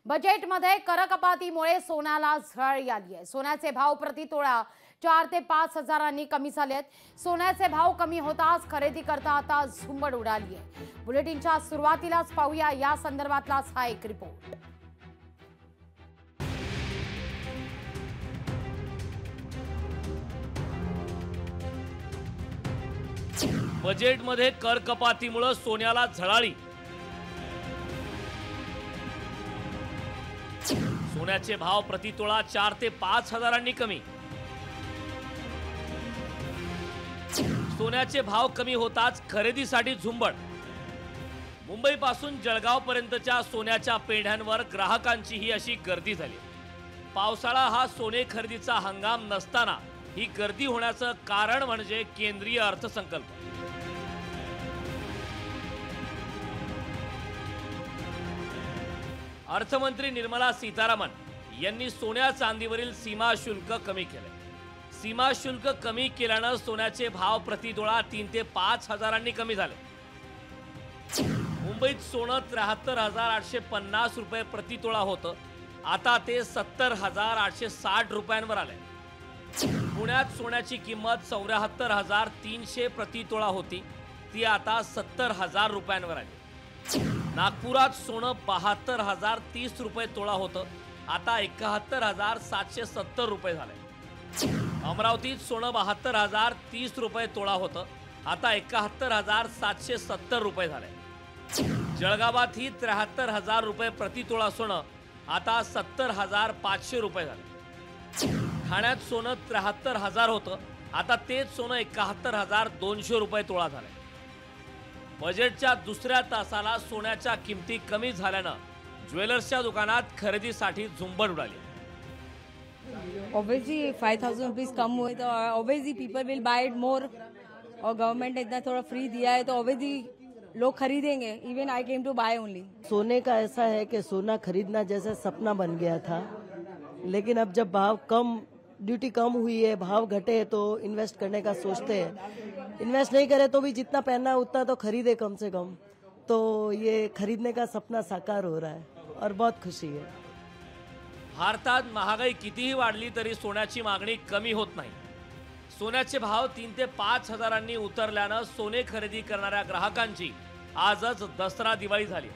बजेटमध्ये करकपातीमुळे सोन्याला झळ आली आहे। सोन्याचे भाव प्रति तोळा 4 ते 5 हजारांनी कमी झालेत। सोन्याचे भाव कमी होताच खरेदी करता आता झुंबड उडाली आहे। बुलेटिनच्या सुरुवातीलाच पाहूया या संदर्भातलाच हा एक रिपोर्ट। बजेटमध्ये करकपातीमुळे सोन्याला झळाळी। सोन्याचे भाव प्रति तोळा 4 ते 5 हजारांनी कमी। सोन्याचे भाव कमी होताच खरेदीसाठी झुंबड। मुंबईपासून जळगाव पर्यंतच्या सोन्याच्या पेढ्यांवर ग्राहकांची ही अशी गर्दी झाली। पावसाळा हा सोने खरेदीचा हंगाम नसताना ही गर्दी होण्याचं कारण म्हणजे केंद्रीय अर्थसंकल्प। अर्थमंत्री निर्मला सीतारामन यांनी सोन्या चांदीवरील सीमा शुल्क कमी केले। सीमा शुल्क कमी केल्यानं सोन्याचे भाव प्रति तोळा 3 ते 5 हजारांनी कमी झाले। मुंबईत सोनं 73,850 रुपये प्रति तोळा होतं, आता ते 70,860 रुपयांवर आले। पुण्यात सोन्याची किंमत 74,300 प्रति तोळा होती, ती आता 70,000 रुपयांवर आली। नागपुरात सोनं 72,030 रुपये तोळा होतं, आता 71,770 रुपये झाले। अमरावतीत सोनं 72,030 रुपये तोळा होतं, आता 71,770 रुपये झाले। जळगावातही 73,000 रुपये प्रति तोळा सोनं आता 70,500 रुपये झाले। ठाण्यात सोनं 73,000 होतं, आता तेच सोनं 71,200 रुपये तोळा झाले। बजेटच्या दुसऱ्या तासाला सोन्याच्या किमती कमी झाल्यानं ज्वेलर्सच्या दुकानात खरेदीसाठी झुंबड उडाली। Obviously 5,000 rupees कम हुए तो obviously people will buy it more और गवर्नमेंट ने इतना थोड़ा फ्री दिया है तो obviously लोग खरीदेंगे। Even I came to buy only। सोने का ऐसा है कि सोना खरीदना जैसे सपना बन गया था, लेकिन अब जब भाव कम, ड्यूटी कम हुई है, भाव घटे तो इन्वेस्ट करने का सोचते हैं। इन्वेस्ट नहीं करे तो भी जितना पहनना उतना तो खरीदे कम से कम, तो ये खरीदने का सपना साकार हो रहा है और बहुत खुशी है। भारतात महागाई कितीही वाढली तरी सोन्याची मागणी कमी होत नाही। सोन्याचे भाव 3 ते 5 हजारांनी उतरल्यानं सोने खरेदी करणाऱ्या ग्राहकांची आजच दसरा दिवाळी झाली।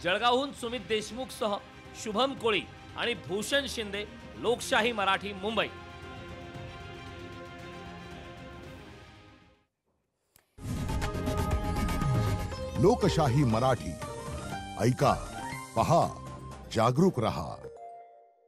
जळगावहून सुमित देशमुखसह शुभम कोळी आणि भूषण शिंदे, लोकशाही मराठी, मुंबई। लोकशाही मराठी ऐका, पहा, जागरूक रहा।